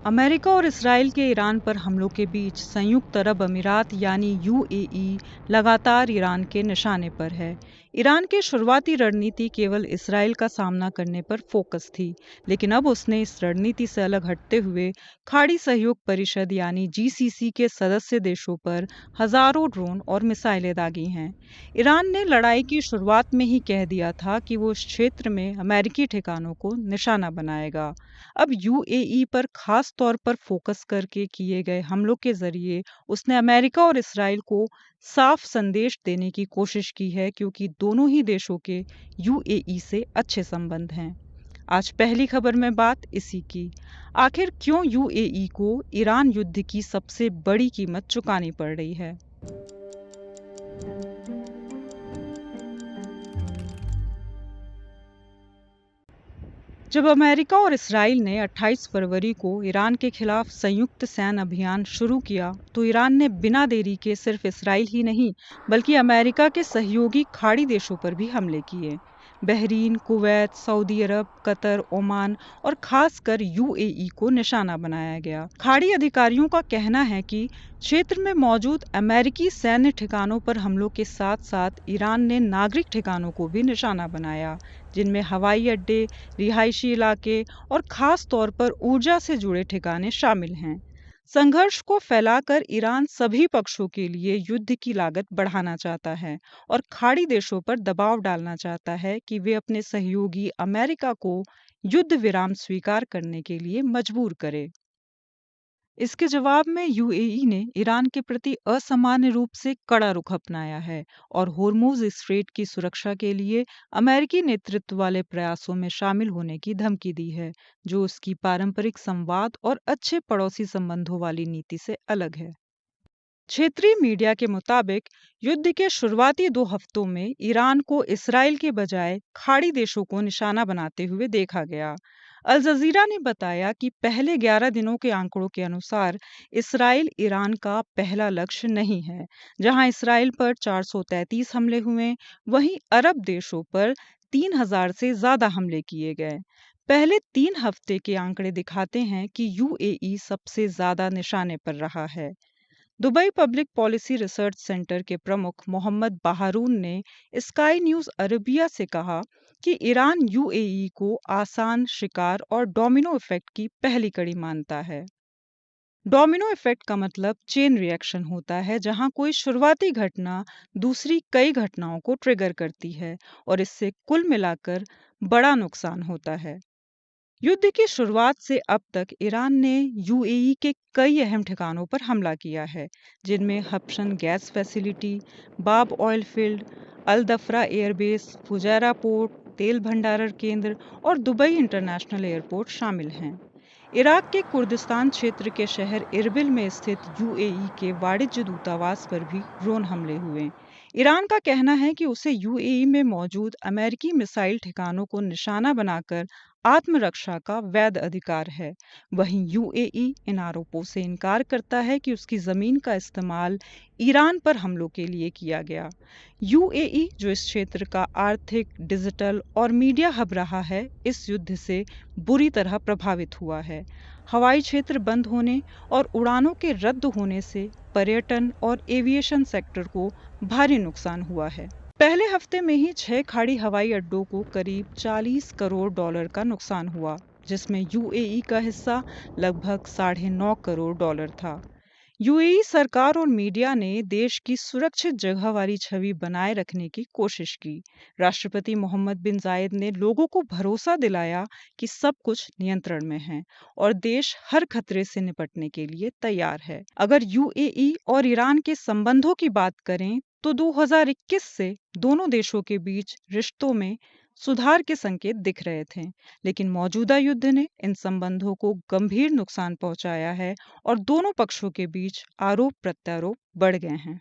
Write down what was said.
America और Israel के Iran पर हमलों के बीच संयुक्त अरब अमीरात यानी यूएई लगातार ईरान के निशाने पर है। ईरान की शुरुआती रणनीति केवल इसराइल का सामना करने पर फोकस थी, लेकिन अब उसने इस रणनीति से अलग हटते हुए खाड़ी सहयोग परिषद यानी जीसीसी के सदस्य देशों पर हजारों ड्रोन और मिसाइलें दागी हैं। ईरान ने लड़ाई की शुरुआत में ही कह दिया था कि वो इस क्षेत्र में अमेरिकी ठिकानों को निशाना बनाएगा। अब यूएई पर खास तौर पर फोकस करके किए गए हमलों के जरिए उसने अमेरिका और इसराइल को साफ संदेश देने की कोशिश की है, क्योंकि दोनों ही देशों के यूएई से अच्छे संबंध हैं। आज पहली खबर में बात इसी की। आखिर क्यों यूएई को ईरान युद्ध की सबसे बड़ी कीमत चुकानी पड़ रही है? जब अमेरिका और इसराइल ने 28 फरवरी को ईरान के खिलाफ संयुक्त सैन्य अभियान शुरू किया, तो ईरान ने बिना देरी के सिर्फ इसराइल ही नहीं बल्कि अमेरिका के सहयोगी खाड़ी देशों पर भी हमले किए। बहरीन, कुवैत, सऊदी अरब, कतर, ओमान और खासकर यूएई को निशाना बनाया गया। खाड़ी अधिकारियों का कहना है कि क्षेत्र में मौजूद अमेरिकी सैन्य ठिकानों पर हमलों के साथ साथ ईरान ने नागरिक ठिकानों को भी निशाना बनाया, जिनमें हवाई अड्डे, रिहायशी इलाके और खास तौर पर ऊर्जा से जुड़े ठिकाने शामिल हैं। संघर्ष को फैलाकर ईरान सभी पक्षों के लिए युद्ध की लागत बढ़ाना चाहता है और खाड़ी देशों पर दबाव डालना चाहता है कि वे अपने सहयोगी अमेरिका को युद्ध विराम स्वीकार करने के लिए मजबूर करे। इसके जवाब में यूएई ने ईरान के प्रति असामान्य रूप से कड़ा रुख अपनाया है और होर्मुज स्ट्रेट की सुरक्षा के लिए अमेरिकी नेतृत्व वाले प्रयासों में शामिल होने की धमकी दी है, जो उसकी पारंपरिक संवाद और अच्छे पड़ोसी संबंधों वाली नीति से अलग है। क्षेत्रीय मीडिया के मुताबिक युद्ध के शुरुआती 2 हफ्तों में ईरान को इसराइल के बजाय खाड़ी देशों को निशाना बनाते हुए देखा गया। अल जजीरा ने बताया कि पहले 11 दिनों के आंकड़ों के अनुसार इसराइल ईरान का पहला लक्ष्य नहीं है। जहां इसराइल पर 433 हमले हुए, वहीं अरब देशों पर 3000 से ज्यादा हमले किए गए। पहले 3 हफ्ते के आंकड़े दिखाते हैं कि यूएई सबसे ज्यादा निशाने पर रहा है। Dubai public policy research centre के प्रमुख मोहम्मद बहारून ने स्काई न्यूज अरबिया से कहा कि ईरान यूएई को आसान शिकार और डोमिनो इफेक्ट की पहली कड़ी मानता है। डोमिनो इफेक्ट का मतलब चेन रिएक्शन होता है, जहां कोई शुरुआती घटना दूसरी कई घटनाओं को ट्रिगर करती है और इससे कुल मिलाकर बड़ा नुकसान होता है। युद्ध की शुरुआत से अब तक ईरान ने यूएई के कई अहम ठिकानों पर हमला किया है, जिनमें हब्शन गैस फैसिलिटी, बाब ऑयल फील्ड, अल दफरा एयरबेस, फुजैरा पोर्ट, तेल भंडारण केंद्र और दुबई इंटरनेशनल एयरपोर्ट शामिल हैं। इराक के कुर्दिस्तान क्षेत्र के शहर इरबिल में स्थित यूएई के वाणिज्य दूतावास पर भी ड्रोन हमले हुए। ईरान का कहना है कि उसे यूएई में मौजूद अमेरिकी मिसाइल ठिकानों को निशाना बनाकर आत्मरक्षा का वैध अधिकार है। वहीं यूएई इन आरोपों से इनकार करता है कि उसकी जमीन का इस्तेमाल ईरान पर हमलों के लिए किया गया। यूएई, जो इस क्षेत्र का आर्थिक, डिजिटल और मीडिया हब रहा है, इस युद्ध से बुरी तरह प्रभावित हुआ है। हवाई क्षेत्र बंद होने और उड़ानों के रद्द होने से पर्यटन और एविएशन सेक्टर को भारी नुकसान हुआ है। पहले हफ्ते में ही 6 खाड़ी हवाई अड्डों को करीब $40 करोड़ का नुकसान हुआ, जिसमें यूएई का हिस्सा लगभग $9.5 करोड़ था। यूएई सरकार और मीडिया ने देश की सुरक्षित जगह वाली छवि बनाए रखने की कोशिश की। राष्ट्रपति मोहम्मद बिन जायद ने लोगों को भरोसा दिलाया कि सब कुछ नियंत्रण में है और देश हर खतरे से निपटने के लिए तैयार है। अगर यूएई और ईरान के संबंधों की बात करें तो 2021 से दोनों देशों के बीच रिश्तों में सुधार के संकेत दिख रहे थे, लेकिन मौजूदा युद्ध ने इन संबंधों को गंभीर नुकसान पहुंचाया है और दोनों पक्षों के बीच आरोप प्रत्यारोप बढ़ गए हैं।